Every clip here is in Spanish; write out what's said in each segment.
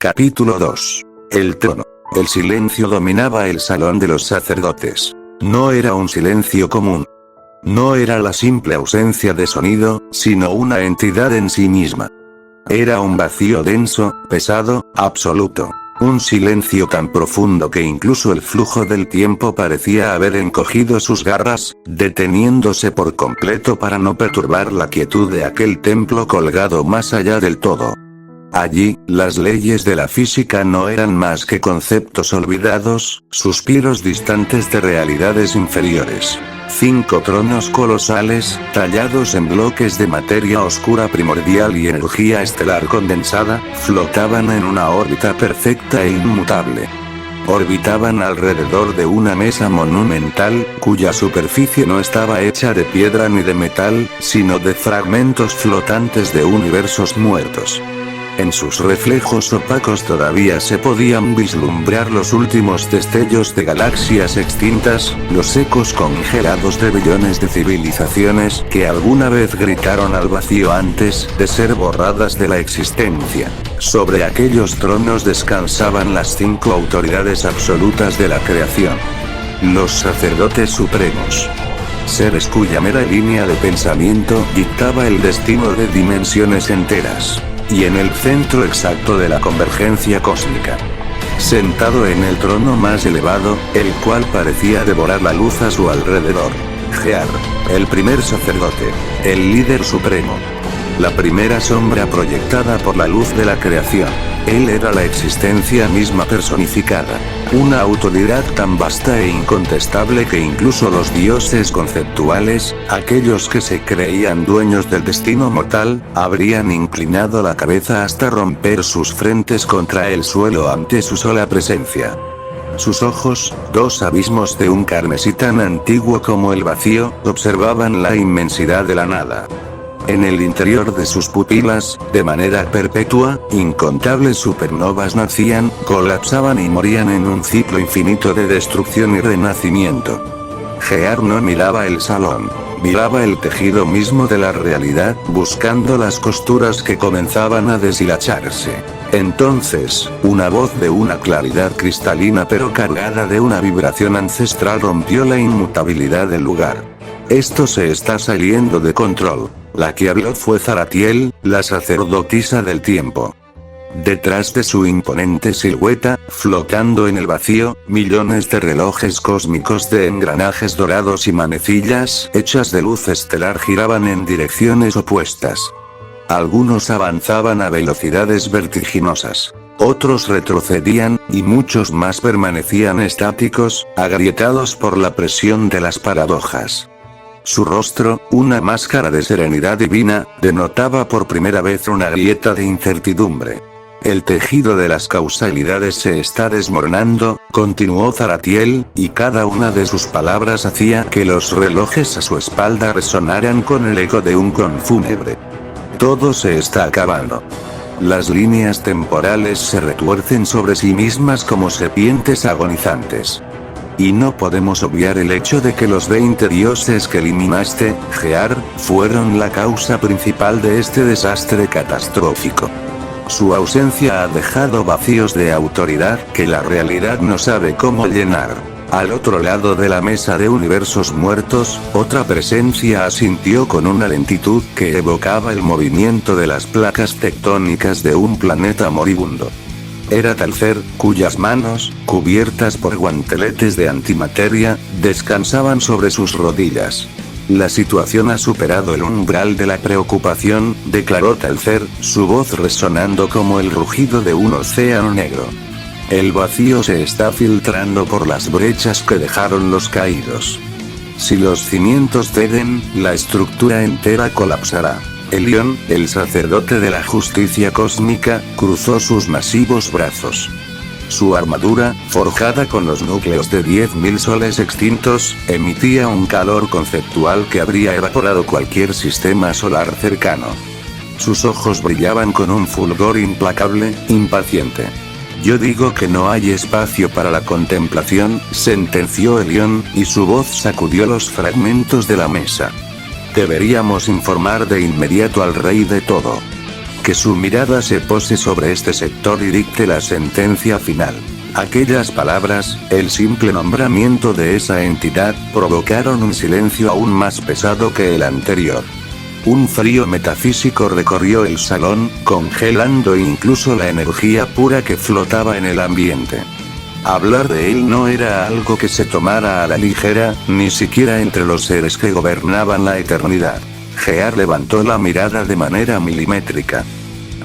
Capítulo 2. El trono. El silencio dominaba el salón de los sacerdotes. No era un silencio común. No era la simple ausencia de sonido, sino una entidad en sí misma. Era un vacío denso, pesado, absoluto. Un silencio tan profundo que incluso el flujo del tiempo parecía haber encogido sus garras, deteniéndose por completo para no perturbar la quietud de aquel templo colgado más allá del todo. Allí, las leyes de la física no eran más que conceptos olvidados, suspiros distantes de realidades inferiores. 5 tronos colosales, tallados en bloques de materia oscura primordial y energía estelar condensada, flotaban en una órbita perfecta e inmutable. Orbitaban alrededor de una mesa monumental, cuya superficie no estaba hecha de piedra ni de metal, sino de fragmentos flotantes de universos muertos. En sus reflejos opacos todavía se podían vislumbrar los últimos destellos de galaxias extintas, los ecos congelados de billones de civilizaciones que alguna vez gritaron al vacío antes de ser borradas de la existencia. Sobre aquellos tronos descansaban las 5 autoridades absolutas de la creación. Los sacerdotes supremos. Seres cuya mera línea de pensamiento dictaba el destino de dimensiones enteras. Y en el centro exacto de la convergencia cósmica. Sentado en el trono más elevado, el cual parecía devorar la luz a su alrededor. Gear, el primer sacerdote, el líder supremo. La primera sombra proyectada por la luz de la creación. Él era la existencia misma personificada. Una autoridad tan vasta e incontestable que incluso los dioses conceptuales, aquellos que se creían dueños del destino mortal, habrían inclinado la cabeza hasta romper sus frentes contra el suelo ante su sola presencia. Sus ojos, 2 abismos de un carmesí tan antiguo como el vacío, observaban la inmensidad de la nada. En el interior de sus pupilas, de manera perpetua, incontables supernovas nacían, colapsaban y morían en un ciclo infinito de destrucción y renacimiento. Gear no miraba el salón, miraba el tejido mismo de la realidad, buscando las costuras que comenzaban a deshilacharse. Entonces, una voz de una claridad cristalina pero cargada de una vibración ancestral rompió la inmutabilidad del lugar. Esto se está saliendo de control. La que habló fue Zaratiel, la sacerdotisa del tiempo. Detrás de su imponente silueta, flotando en el vacío, millones de relojes cósmicos de engranajes dorados y manecillas hechas de luz estelar giraban en direcciones opuestas. Algunos avanzaban a velocidades vertiginosas. Otros retrocedían, y muchos más permanecían estáticos, agrietados por la presión de las paradojas. Su rostro, una máscara de serenidad divina, denotaba por primera vez una grieta de incertidumbre. El tejido de las causalidades se está desmoronando, continuó Zaratiel, y cada una de sus palabras hacía que los relojes a su espalda resonaran con el eco de un gong fúnebre. Todo se está acabando. Las líneas temporales se retuercen sobre sí mismas como serpientes agonizantes. Y no podemos obviar el hecho de que los 20 dioses que eliminaste, Gear, fueron la causa principal de este desastre catastrófico. Su ausencia ha dejado vacíos de autoridad que la realidad no sabe cómo llenar. Al otro lado de la mesa de universos muertos, otra presencia asintió con una lentitud que evocaba el movimiento de las placas tectónicas de un planeta moribundo. Era tal ser, cuyas manos, cubiertas por guanteletes de antimateria, descansaban sobre sus rodillas. La situación ha superado el umbral de la preocupación, declaró Talcer, su voz resonando como el rugido de un océano negro. El vacío se está filtrando por las brechas que dejaron los caídos. Si los cimientos ceden, la estructura entera colapsará. Elión, el sacerdote de la justicia cósmica, cruzó sus masivos brazos. Su armadura, forjada con los núcleos de 10.000 soles extintos, emitía un calor conceptual que habría evaporado cualquier sistema solar cercano. Sus ojos brillaban con un fulgor implacable, impaciente. Yo digo que no hay espacio para la contemplación, sentenció Elión, y su voz sacudió los fragmentos de la mesa. Deberíamos informar de inmediato al rey de todo. que su mirada se pose sobre este sector y dicte la sentencia final. Aquellas palabras, el simple nombramiento de esa entidad, provocaron un silencio aún más pesado que el anterior. Un frío metafísico recorrió el salón, congelando incluso la energía pura que flotaba en el ambiente. Hablar de él no era algo que se tomara a la ligera, ni siquiera entre los seres que gobernaban la eternidad. Gear levantó la mirada de manera milimétrica.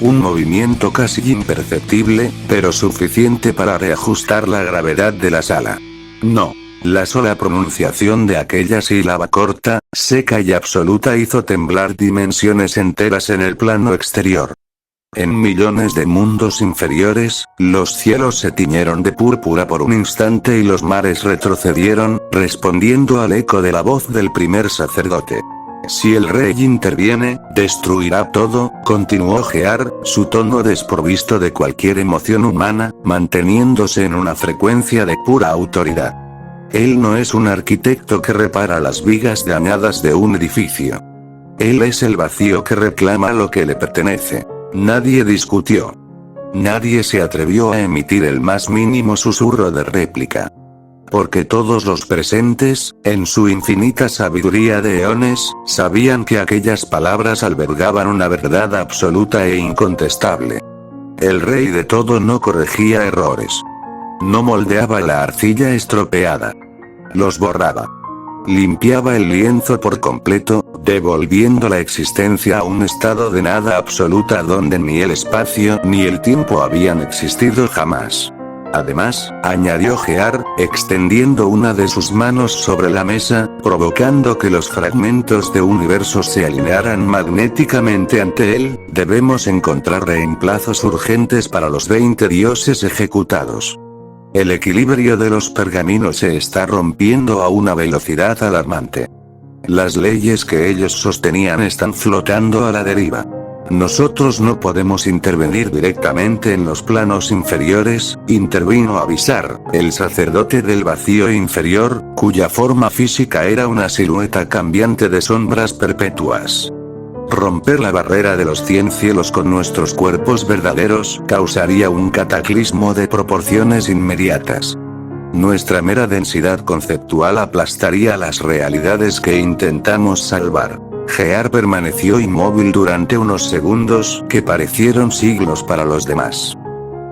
Un movimiento casi imperceptible, pero suficiente para reajustar la gravedad de la sala. No. La sola pronunciación de aquella sílaba corta, seca y absoluta hizo temblar dimensiones enteras en el plano exterior. En millones de mundos inferiores, los cielos se tiñeron de púrpura por un instante y los mares retrocedieron, respondiendo al eco de la voz del primer sacerdote. Si el rey interviene, destruirá todo, continuó Gear, su tono desprovisto de cualquier emoción humana, manteniéndose en una frecuencia de pura autoridad. Él no es un arquitecto que repara las vigas dañadas de un edificio. Él es el vacío que reclama lo que le pertenece. Nadie discutió. Nadie se atrevió a emitir el más mínimo susurro de réplica. Porque todos los presentes, en su infinita sabiduría de eones, sabían que aquellas palabras albergaban una verdad absoluta e incontestable. El rey de todo no corregía errores. No moldeaba la arcilla estropeada. Los borraba. Limpiaba el lienzo por completo, devolviendo la existencia a un estado de nada absoluta donde ni el espacio ni el tiempo habían existido jamás. Además, añadió Gear, extendiendo una de sus manos sobre la mesa, provocando que los fragmentos de universos se alinearan magnéticamente ante él, debemos encontrar reemplazos urgentes para los 20 dioses ejecutados. El equilibrio de los pergaminos se está rompiendo a una velocidad alarmante. Las leyes que ellos sostenían están flotando a la deriva. Nosotros no podemos intervenir directamente en los planos inferiores, intervino Avisar, el sacerdote del vacío inferior, cuya forma física era una silueta cambiante de sombras perpetuas. Romper la barrera de los 100 cielos con nuestros cuerpos verdaderos causaría un cataclismo de proporciones inmediatas. Nuestra mera densidad conceptual aplastaría las realidades que intentamos salvar. Gear permaneció inmóvil durante unos segundos que parecieron siglos para los demás.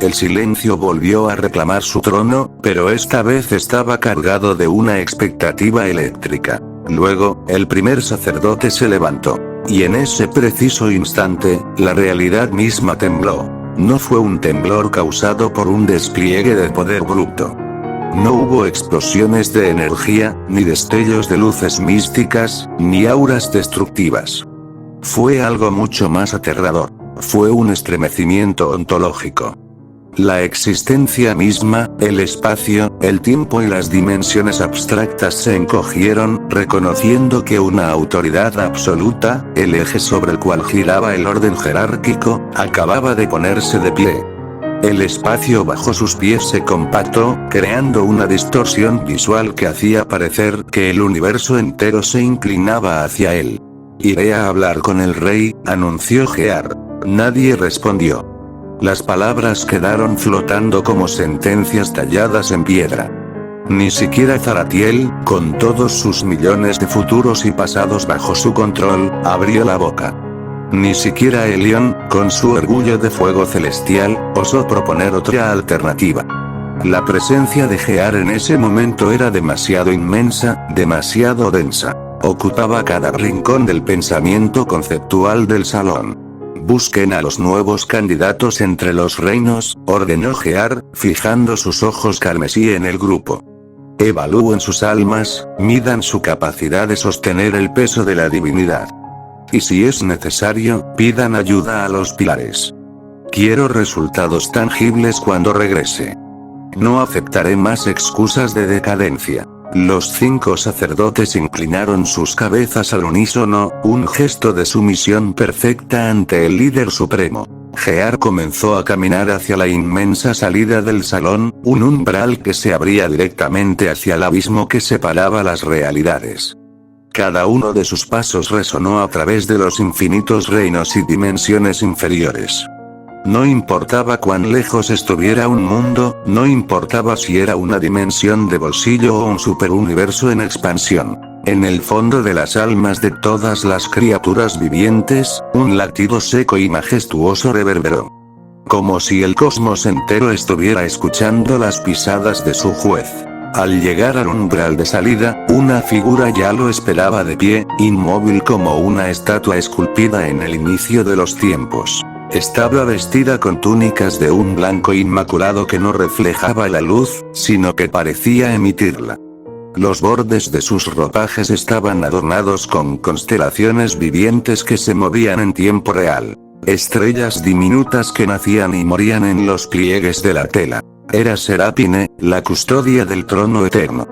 El silencio volvió a reclamar su trono, pero esta vez estaba cargado de una expectativa eléctrica. Luego, el primer sacerdote se levantó. Y en ese preciso instante, la realidad misma tembló. No fue un temblor causado por un despliegue de poder bruto. No hubo explosiones de energía, ni destellos de luces místicas, ni auras destructivas. Fue algo mucho más aterrador. Fue un estremecimiento ontológico. La existencia misma, el espacio, el tiempo y las dimensiones abstractas se encogieron, reconociendo que una autoridad absoluta, el eje sobre el cual giraba el orden jerárquico, acababa de ponerse de pie. El espacio bajo sus pies se compactó, creando una distorsión visual que hacía parecer que el universo entero se inclinaba hacia él. Iré a hablar con el rey, anunció Gear. Nadie respondió. Las palabras quedaron flotando como sentencias talladas en piedra. Ni siquiera Zaratiel, con todos sus millones de futuros y pasados bajo su control, abrió la boca. Ni siquiera Elion, con su orgullo de fuego celestial, osó proponer otra alternativa. La presencia de Gear en ese momento era demasiado inmensa, demasiado densa. Ocupaba cada rincón del pensamiento conceptual del salón. Busquen a los nuevos candidatos entre los reinos, ordenó Gear, fijando sus ojos carmesí en el grupo. Evalúen sus almas, midan su capacidad de sostener el peso de la divinidad. Y si es necesario, pidan ayuda a los pilares. Quiero resultados tangibles cuando regrese. No aceptaré más excusas de decadencia. Los 5 sacerdotes inclinaron sus cabezas al unísono, un gesto de sumisión perfecta ante el líder supremo. Gear comenzó a caminar hacia la inmensa salida del salón, un umbral que se abría directamente hacia el abismo que separaba las realidades. Cada uno de sus pasos resonó a través de los infinitos reinos y dimensiones inferiores. No importaba cuán lejos estuviera un mundo, no importaba si era una dimensión de bolsillo o un superuniverso en expansión. En el fondo de las almas de todas las criaturas vivientes, un latido seco y majestuoso reverberó. Como si el cosmos entero estuviera escuchando las pisadas de su juez. Al llegar al umbral de salida, una figura ya lo esperaba de pie, inmóvil como una estatua esculpida en el inicio de los tiempos. Estaba vestida con túnicas de un blanco inmaculado que no reflejaba la luz, sino que parecía emitirla. Los bordes de sus ropajes estaban adornados con constelaciones vivientes que se movían en tiempo real. Estrellas diminutas que nacían y morían en los pliegues de la tela. Era Serapine, la custodia del trono eterno.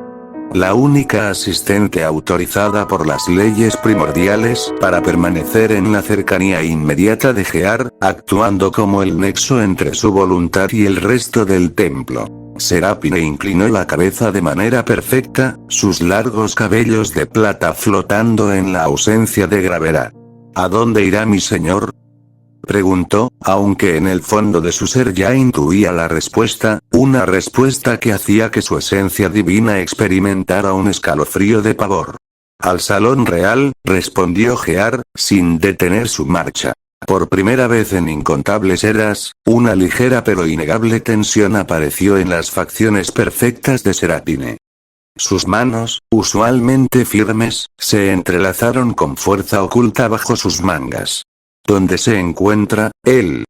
La única asistente autorizada por las leyes primordiales para permanecer en la cercanía inmediata de Gear, actuando como el nexo entre su voluntad y el resto del templo. Serapine inclinó la cabeza de manera perfecta, sus largos cabellos de plata flotando en la ausencia de gravedad. ¿A dónde irá mi señor?, preguntó, aunque en el fondo de su ser ya intuía la respuesta, una respuesta que hacía que su esencia divina experimentara un escalofrío de pavor. Al salón real, respondió Gear, sin detener su marcha. Por primera vez en incontables eras, una ligera pero innegable tensión apareció en las facciones perfectas de Serapine. Sus manos, usualmente firmes, se entrelazaron con fuerza oculta bajo sus mangas. ¿Dónde se encuentra él?,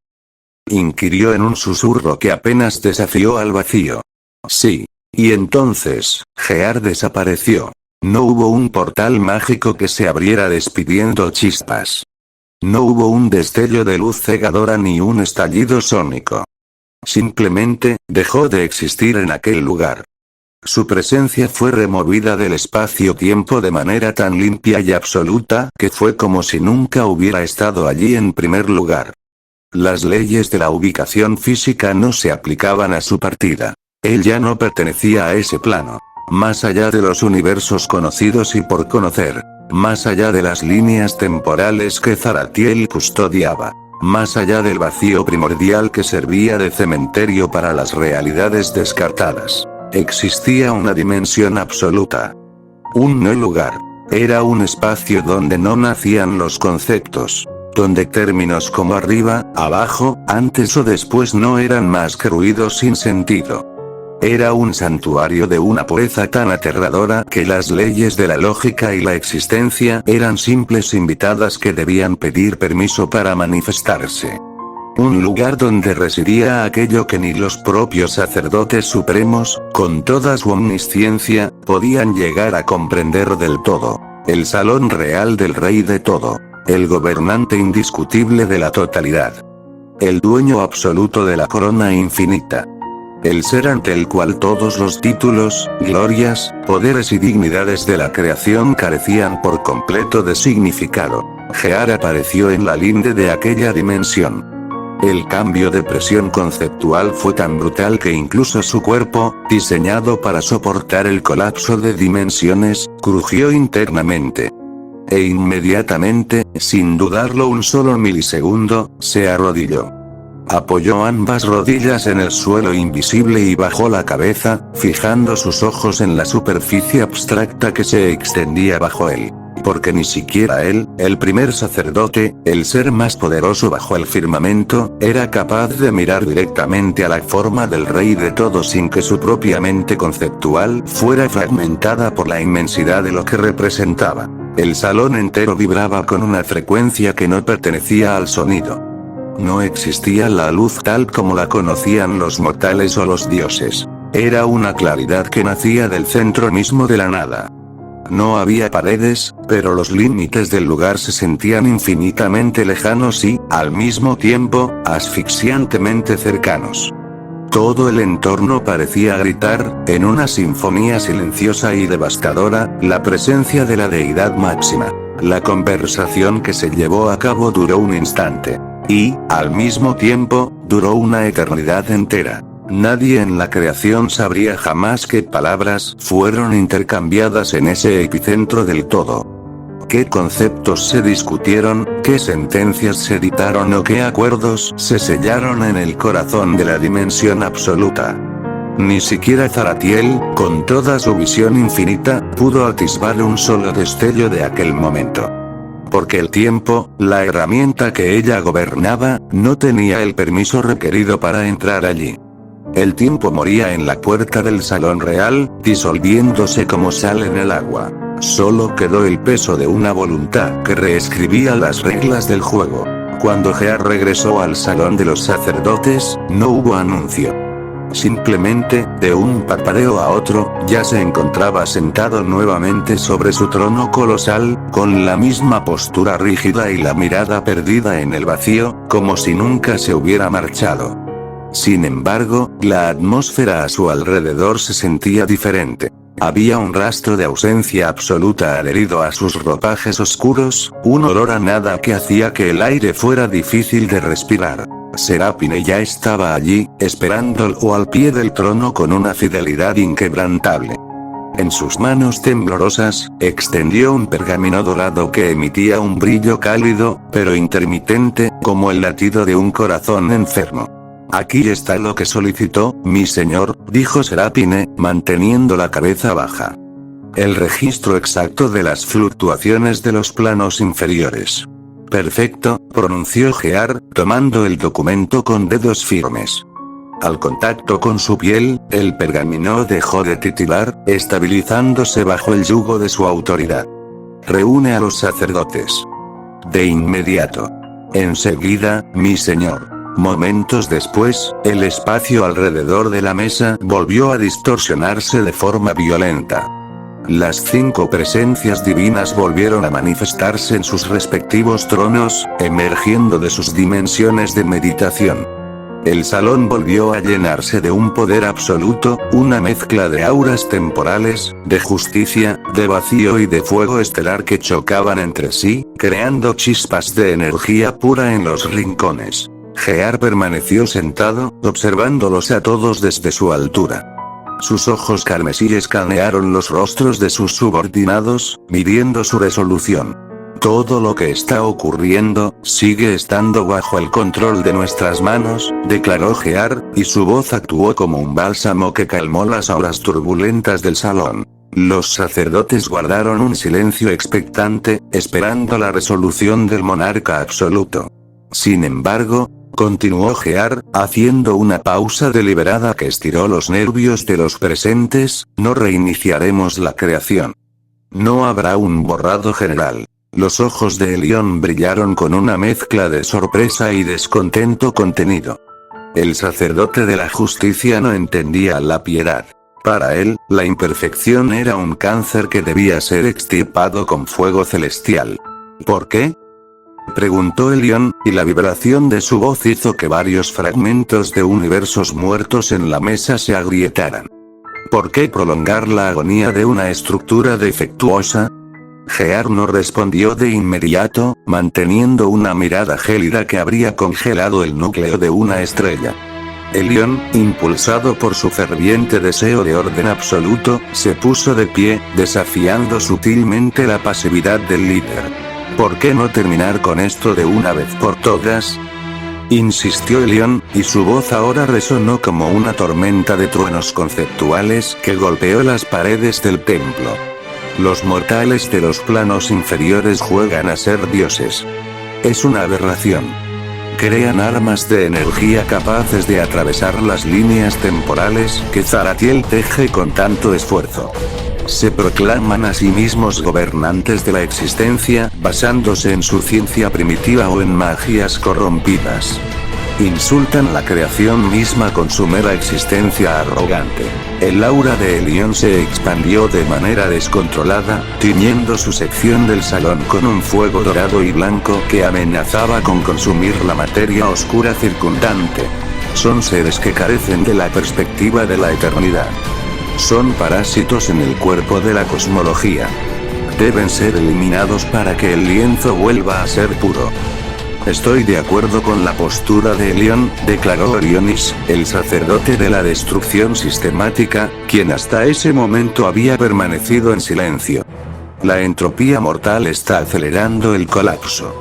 inquirió en un susurro que apenas desafió al vacío. Sí. Y entonces, Gear desapareció. No hubo un portal mágico que se abriera despidiendo chispas. No hubo un destello de luz cegadora ni un estallido sónico. Simplemente, dejó de existir en aquel lugar. Su presencia fue removida del espacio-tiempo de manera tan limpia y absoluta que fue como si nunca hubiera estado allí en primer lugar. Las leyes de la ubicación física no se aplicaban a su partida. Él ya no pertenecía a ese plano. Más allá de los universos conocidos y por conocer. Más allá de las líneas temporales que Zaratiel custodiaba. Más allá del vacío primordial que servía de cementerio para las realidades descartadas. Existía una dimensión absoluta. Un no lugar. Era un espacio donde no nacían los conceptos. Donde términos como arriba, abajo, antes o después no eran más que ruidos sin sentido. Era un santuario de una pureza tan aterradora que las leyes de la lógica y la existencia eran simples invitadas que debían pedir permiso para manifestarse. Un lugar donde residía aquello que ni los propios sacerdotes supremos, con toda su omnisciencia, podían llegar a comprender del todo. El salón real del rey de todo. El gobernante indiscutible de la totalidad. El dueño absoluto de la corona infinita. El ser ante el cual todos los títulos, glorias, poderes y dignidades de la creación carecían por completo de significado. Gear apareció en la linde de aquella dimensión. El cambio de presión conceptual fue tan brutal que incluso su cuerpo, diseñado para soportar el colapso de dimensiones, crujió internamente. E inmediatamente, sin dudarlo un solo milisegundo, se arrodilló. Apoyó ambas rodillas en el suelo invisible y bajó la cabeza, fijando sus ojos en la superficie abstracta que se extendía bajo él. Porque ni siquiera él, el primer sacerdote, el ser más poderoso bajo el firmamento, era capaz de mirar directamente a la forma del rey de todo sin que su propia mente conceptual fuera fragmentada por la inmensidad de lo que representaba. El salón entero vibraba con una frecuencia que no pertenecía al sonido. No existía la luz tal como la conocían los mortales o los dioses. Era una claridad que nacía del centro mismo de la nada. No había paredes, pero los límites del lugar se sentían infinitamente lejanos y, al mismo tiempo, asfixiantemente cercanos. Todo el entorno parecía gritar, en una sinfonía silenciosa y devastadora, la presencia de la deidad máxima. La conversación que se llevó a cabo duró un instante. Y, al mismo tiempo, duró una eternidad entera. Nadie en la creación sabría jamás qué palabras fueron intercambiadas en ese epicentro del todo. qué conceptos se discutieron, qué sentencias se dictaron o qué acuerdos se sellaron en el corazón de la dimensión absoluta. Ni siquiera Zaratiel, con toda su visión infinita, pudo atisbar un solo destello de aquel momento. Porque el tiempo, la herramienta que ella gobernaba, no tenía el permiso requerido para entrar allí. El tiempo moría en la puerta del salón real, disolviéndose como sal en el agua. Solo quedó el peso de una voluntad que reescribía las reglas del juego. Cuando Gear regresó al salón de los sacerdotes, no hubo anuncio. Simplemente, de un parpadeo a otro, ya se encontraba sentado nuevamente sobre su trono colosal, con la misma postura rígida y la mirada perdida en el vacío, como si nunca se hubiera marchado. Sin embargo, la atmósfera a su alrededor se sentía diferente. Había un rastro de ausencia absoluta adherido a sus ropajes oscuros, un olor a nada que hacía que el aire fuera difícil de respirar. Serapine ya estaba allí, esperándolo al pie del trono con una fidelidad inquebrantable. En sus manos temblorosas, extendió un pergamino dorado que emitía un brillo cálido, pero intermitente, como el latido de un corazón enfermo. Aquí está lo que solicitó, mi señor, dijo Serapine, manteniendo la cabeza baja. El registro exacto de las fluctuaciones de los planos inferiores. Perfecto, pronunció Gear, tomando el documento con dedos firmes. Al contacto con su piel, el pergamino dejó de titilar, estabilizándose bajo el yugo de su autoridad. Reúne a los sacerdotes. De inmediato. Enseguida, mi señor. Momentos después, el espacio alrededor de la mesa volvió a distorsionarse de forma violenta. Las 5 presencias divinas volvieron a manifestarse en sus respectivos tronos, emergiendo de sus dimensiones de meditación. El salón volvió a llenarse de un poder absoluto, una mezcla de auras temporales, de justicia, de vacío y de fuego estelar que chocaban entre sí, creando chispas de energía pura en los rincones. Gear permaneció sentado, observándolos a todos desde su altura. Sus ojos carmesí escanearon los rostros de sus subordinados, midiendo su resolución. Todo lo que está ocurriendo, sigue estando bajo el control de nuestras manos, declaró Gear, y su voz actuó como un bálsamo que calmó las olas turbulentas del salón. Los sacerdotes guardaron un silencio expectante, esperando la resolución del monarca absoluto. Sin embargo, continuó Gear, haciendo una pausa deliberada que estiró los nervios de los presentes, no reiniciaremos la creación. No habrá un borrado general. Los ojos de Elión brillaron con una mezcla de sorpresa y descontento contenido. El sacerdote de la justicia no entendía la piedad. Para él, la imperfección era un cáncer que debía ser extirpado con fuego celestial. ¿Por qué?, preguntó Elión, y la vibración de su voz hizo que varios fragmentos de universos muertos en la mesa se agrietaran. ¿Por qué prolongar la agonía de una estructura defectuosa? Gear no respondió de inmediato, manteniendo una mirada gélida que habría congelado el núcleo de una estrella. Elión, impulsado por su ferviente deseo de orden absoluto, se puso de pie, desafiando sutilmente la pasividad del líder. ¿Por qué no terminar con esto de una vez por todas?, insistió Elión, y su voz ahora resonó como una tormenta de truenos conceptuales que golpeó las paredes del templo. Los mortales de los planos inferiores juegan a ser dioses. Es una aberración. Crean armas de energía capaces de atravesar las líneas temporales que Zaratiel teje con tanto esfuerzo. Se proclaman a sí mismos gobernantes de la existencia, basándose en su ciencia primitiva o en magías corrompidas. Insultan la creación misma con su mera existencia arrogante. El aura de Elión se expandió de manera descontrolada, tiñendo su sección del salón con un fuego dorado y blanco que amenazaba con consumir la materia oscura circundante. Son seres que carecen de la perspectiva de la eternidad. Son parásitos en el cuerpo de la cosmología. Deben ser eliminados para que el lienzo vuelva a ser puro. Estoy de acuerdo con la postura de Elión, declaró Orionis, el sacerdote de la destrucción sistemática, quien hasta ese momento había permanecido en silencio. La entropía mortal está acelerando el colapso.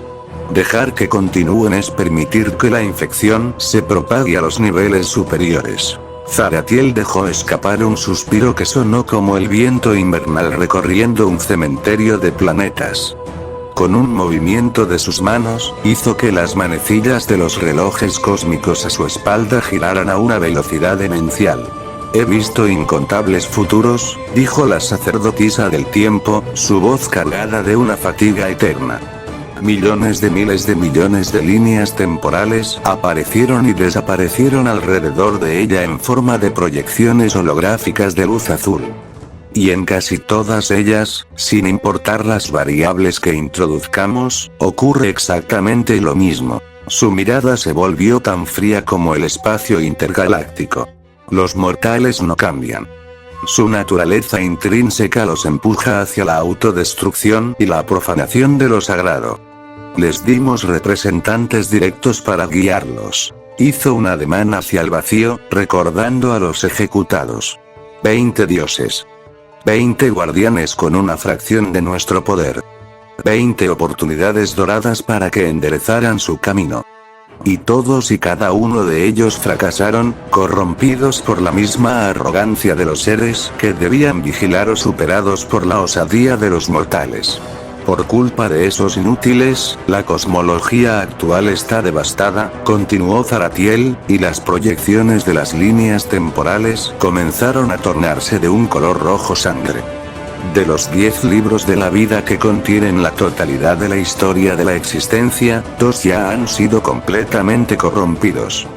Dejar que continúen es permitir que la infección se propague a los niveles superiores. Zaratiel dejó escapar un suspiro que sonó como el viento invernal recorriendo un cementerio de planetas. Con un movimiento de sus manos, hizo que las manecillas de los relojes cósmicos a su espalda giraran a una velocidad demencial. He visto incontables futuros, dijo la sacerdotisa del tiempo, su voz cargada de una fatiga eterna. Millones de miles de millones de líneas temporales aparecieron y desaparecieron alrededor de ella en forma de proyecciones holográficas de luz azul. Y en casi todas ellas, sin importar las variables que introduzcamos, ocurre exactamente lo mismo. Su mirada se volvió tan fría como el espacio intergaláctico. Los mortales no cambian. Su naturaleza intrínseca los empuja hacia la autodestrucción y la profanación de lo sagrado. Les dimos representantes directos para guiarlos. Hizo un ademán hacia el vacío, recordando a los ejecutados. 20 dioses. 20 guardianes con una fracción de nuestro poder. 20 oportunidades doradas para que enderezaran su camino. Y todos y cada uno de ellos fracasaron, corrompidos por la misma arrogancia de los seres que debían vigilar o superados por la osadía de los mortales. Por culpa de esos inútiles, la cosmología actual está devastada, continuó Zaratiel, y las proyecciones de las líneas temporales comenzaron a tornarse de un color rojo sangre. De los 10 libros de la vida que contienen la totalidad de la historia de la existencia, 2 ya han sido completamente corrompidos.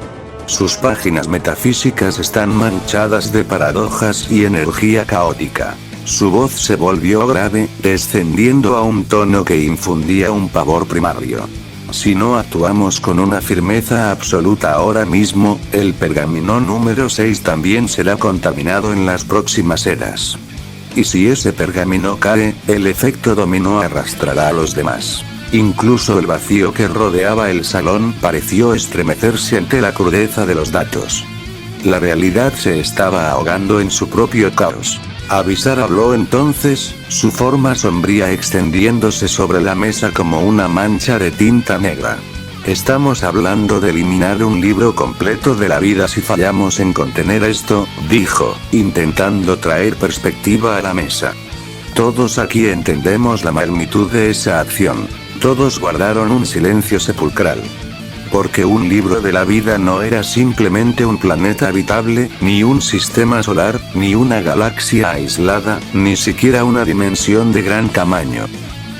Sus páginas metafísicas están manchadas de paradojas y energía caótica. Su voz se volvió grave, descendiendo a un tono que infundía un pavor primario. Si no actuamos con una firmeza absoluta ahora mismo, el pergamino número 6 también será contaminado en las próximas eras. Y si ese pergamino cae, el efecto dominó arrastrará a los demás. Incluso el vacío que rodeaba el salón pareció estremecerse ante la crudeza de los datos. La realidad se estaba ahogando en su propio caos. Avisar habló entonces, su forma sombría extendiéndose sobre la mesa como una mancha de tinta negra. Estamos hablando de eliminar un libro completo de la vida si fallamos en contener esto, dijo, intentando traer perspectiva a la mesa. Todos aquí entendemos la magnitud de esa acción. Todos guardaron un silencio sepulcral. Porque un libro de la vida no era simplemente un planeta habitable, ni un sistema solar, ni una galaxia aislada, ni siquiera una dimensión de gran tamaño.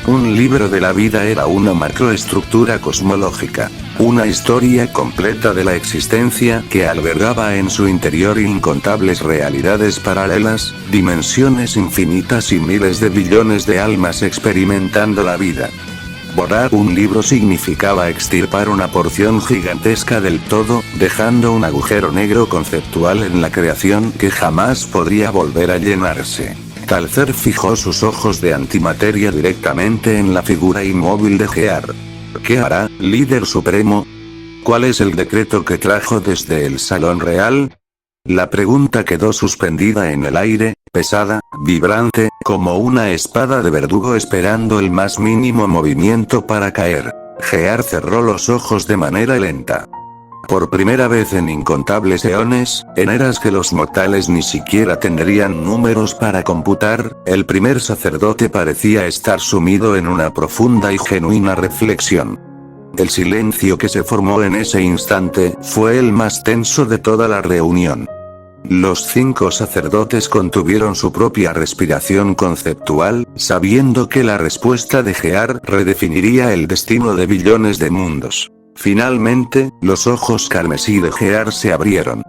Un libro de la vida era una macroestructura cosmológica, una historia completa de la existencia que albergaba en su interior incontables realidades paralelas, dimensiones infinitas y miles de billones de almas experimentando la vida. Borrar un libro significaba extirpar una porción gigantesca del todo, dejando un agujero negro conceptual en la creación que jamás podría volver a llenarse. Talcer fijó sus ojos de antimateria directamente en la figura inmóvil de Gear. ¿Qué hará, líder supremo? ¿Cuál es el decreto que trajo desde el Salón Real? La pregunta quedó suspendida en el aire, pesada, vibrante, como una espada de verdugo esperando el más mínimo movimiento para caer. Gear cerró los ojos de manera lenta. Por primera vez en incontables eones, en eras que los mortales ni siquiera tendrían números para computar, el primer sacerdote parecía estar sumido en una profunda y genuina reflexión. El silencio que se formó en ese instante fue el más tenso de toda la reunión. Los 5 sacerdotes contuvieron su propia respiración conceptual, sabiendo que la respuesta de Gear redefiniría el destino de billones de mundos. Finalmente, los ojos carmesí de Gear se abrieron.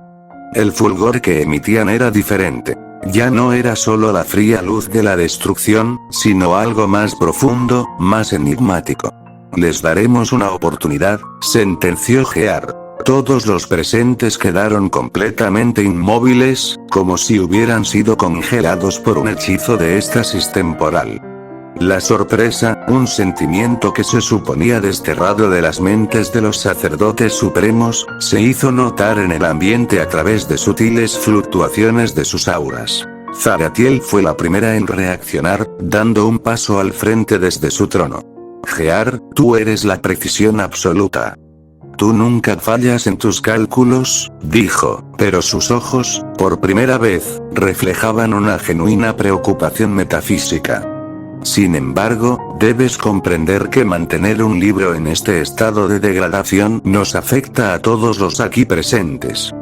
El fulgor que emitían era diferente. Ya no era solo la fría luz de la destrucción, sino algo más profundo, más enigmático. Les daremos una oportunidad, sentenció Gear. Todos los presentes quedaron completamente inmóviles, como si hubieran sido congelados por un hechizo de éxtasis temporal. La sorpresa, un sentimiento que se suponía desterrado de las mentes de los sacerdotes supremos, se hizo notar en el ambiente a través de sutiles fluctuaciones de sus auras. Zaratiel fue la primera en reaccionar, dando un paso al frente desde su trono. Gear, tú eres la precisión absoluta. Tú nunca fallas en tus cálculos, dijo, pero sus ojos, por primera vez, reflejaban una genuina preocupación metafísica. Sin embargo, debes comprender que mantener un libro en este estado de degradación nos afecta a todos los aquí presentes.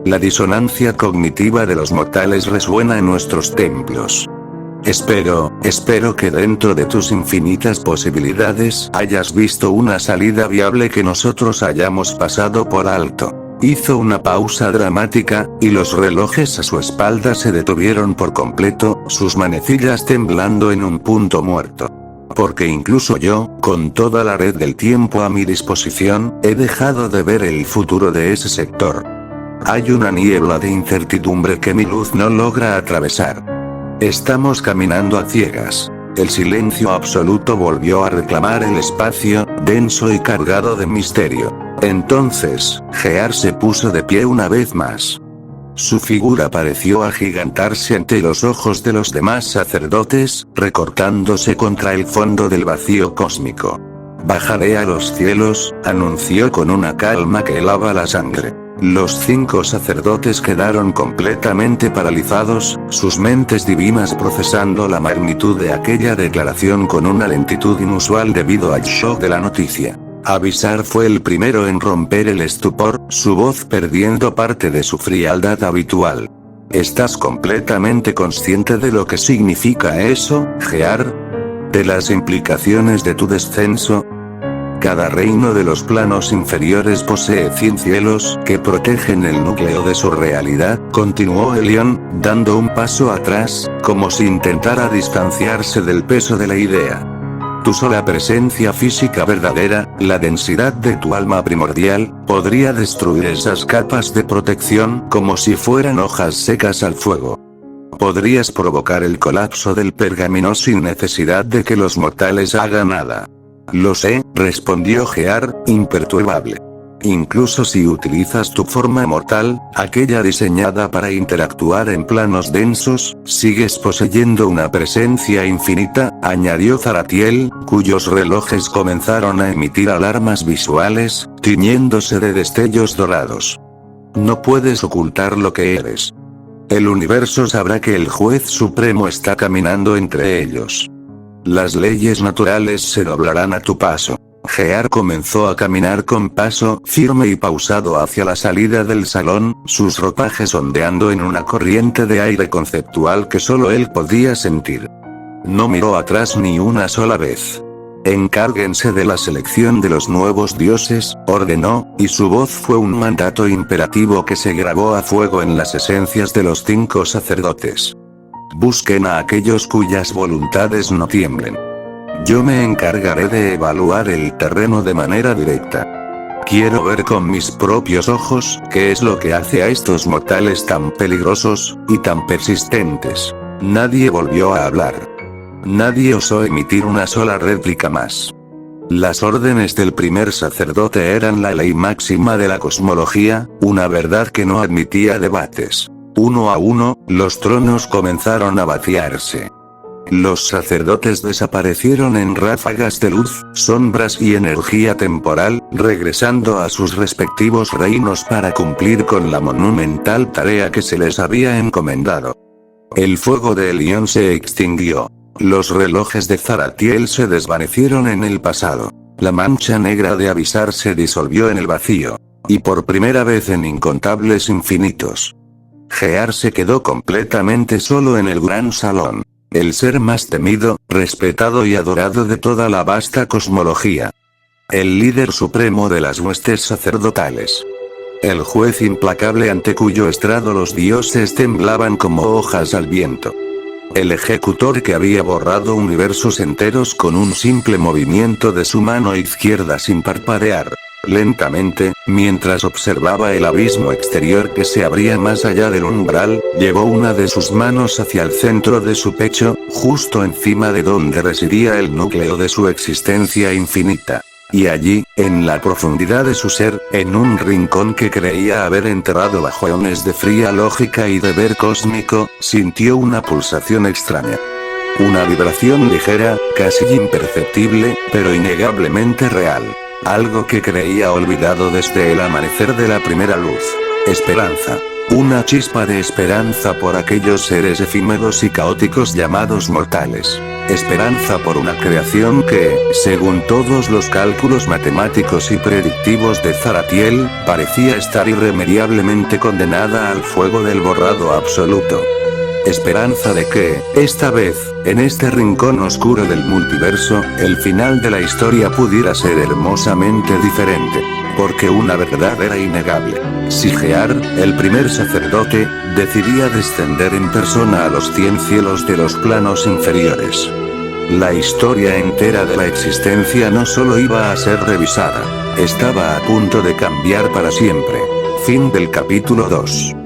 La disonancia cognitiva de los mortales resuena en nuestros templos. Espero que dentro de tus infinitas posibilidades hayas visto una salida viable que nosotros hayamos pasado por alto. Hizo una pausa dramática, y los relojes a su espalda se detuvieron por completo, sus manecillas temblando en un punto muerto. Porque incluso yo, con toda la red del tiempo a mi disposición, he dejado de ver el futuro de ese sector. Hay una niebla de incertidumbre que mi luz no logra atravesar. Estamos caminando a ciegas. El silencio absoluto volvió a reclamar el espacio, denso y cargado de misterio. Entonces, Gear se puso de pie una vez más. Su figura pareció agigantarse ante los ojos de los demás sacerdotes, recortándose contra el fondo del vacío cósmico. Bajaré a los cielos, anunció con una calma que helaba la sangre. Los 5 sacerdotes quedaron completamente paralizados, sus mentes divinas procesando la magnitud de aquella declaración con una lentitud inusual debido al shock de la noticia. Avisar fue el primero en romper el estupor, su voz perdiendo parte de su frialdad habitual. ¿Estás completamente consciente de lo que significa eso, Gear? ¿De las implicaciones de tu descenso? Cada reino de los planos inferiores posee 100 cielos que protegen el núcleo de su realidad, continuó Elión, dando un paso atrás, como si intentara distanciarse del peso de la idea. Tu sola presencia física verdadera, la densidad de tu alma primordial, podría destruir esas capas de protección como si fueran hojas secas al fuego. Podrías provocar el colapso del pergamino sin necesidad de que los mortales hagan nada. Lo sé, respondió Gear, imperturbable. Incluso si utilizas tu forma mortal, aquella diseñada para interactuar en planos densos, sigues poseyendo una presencia infinita, añadió Zaratiel, cuyos relojes comenzaron a emitir alarmas visuales, tiñéndose de destellos dorados. No puedes ocultar lo que eres. El universo sabrá que el juez supremo está caminando entre ellos. Las leyes naturales se doblarán a tu paso. Gear comenzó a caminar con paso firme y pausado hacia la salida del salón, sus ropajes ondeando en una corriente de aire conceptual que solo él podía sentir. No miró atrás ni una sola vez. Encárguense de la selección de los nuevos dioses, ordenó, y su voz fue un mandato imperativo que se grabó a fuego en las esencias de los 5 sacerdotes. Busquen a aquellos cuyas voluntades no tiemblen. Yo me encargaré de evaluar el terreno de manera directa. Quiero ver con mis propios ojos qué es lo que hace a estos mortales tan peligrosos, y tan persistentes. Nadie volvió a hablar. Nadie osó emitir una sola réplica más. Las órdenes del primer sacerdote eran la ley máxima de la cosmología, una verdad que no admitía debates. Uno a uno, los tronos comenzaron a vaciarse. Los sacerdotes desaparecieron en ráfagas de luz, sombras y energía temporal, regresando a sus respectivos reinos para cumplir con la monumental tarea que se les había encomendado. El fuego de Elión se extinguió. Los relojes de Zaratiel se desvanecieron en el pasado. La mancha negra de avisar se disolvió en el vacío. Y por primera vez en incontables infinitos. Gear se quedó completamente solo en el gran salón. El ser más temido, respetado y adorado de toda la vasta cosmología. El líder supremo de las huestes sacerdotales. El juez implacable ante cuyo estrado los dioses temblaban como hojas al viento. El ejecutor que había borrado universos enteros con un simple movimiento de su mano izquierda sin parpadear. Lentamente, mientras observaba el abismo exterior que se abría más allá del umbral, llevó una de sus manos hacia el centro de su pecho, justo encima de donde residía el núcleo de su existencia infinita. Y allí, en la profundidad de su ser, en un rincón que creía haber enterrado bajo eones de fría lógica y deber cósmico, sintió una pulsación extraña. Una vibración ligera, casi imperceptible, pero innegablemente real. Algo que creía olvidado desde el amanecer de la primera luz. Esperanza. Una chispa de esperanza por aquellos seres efímeros y caóticos llamados mortales. Esperanza por una creación que, según todos los cálculos matemáticos y predictivos de Zaratiel, parecía estar irremediablemente condenada al fuego del borrado absoluto. Esperanza de que, esta vez, en este rincón oscuro del multiverso, el final de la historia pudiera ser hermosamente diferente. Porque una verdad era innegable. Sigear, el primer sacerdote, decidía descender en persona a los 100 cielos de los planos inferiores. La historia entera de la existencia no solo iba a ser revisada, estaba a punto de cambiar para siempre. Fin del capítulo 2.